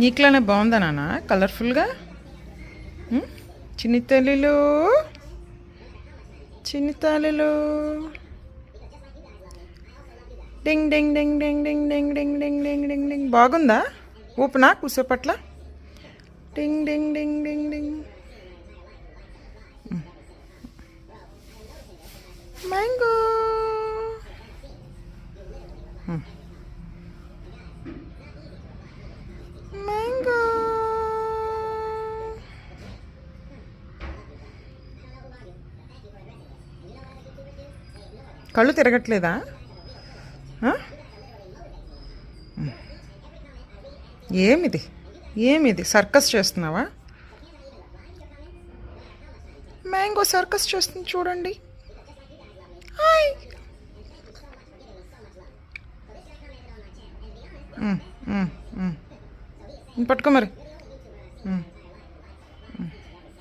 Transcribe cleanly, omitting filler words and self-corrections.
నీకులానే బాగుందా నాన్న కలర్ఫుల్గా? చిన్ని తల్లిలో చిన్ని తల్లిలో డింగ్ డింగ్ డింగ్ డింగ్ డింగ్ డింగ్ డింగ్ డింగ్ డింగ్ డింగ్ డింగ్. బాగుందా? ఊపినా కూసేపట్ల. డింగ్ డింగ్ డింగ్ డింగ్ డింగ్. మ్యాంగో. మ్యాంగో. కళ్ళు తిరగట్లేదా? ఏమిది ఏమిది సర్కస్ చేస్తున్నావా? మ్యాంగో సర్కస్ చేస్తుంది చూడండి. హాయ్. పట్టుకో మరి.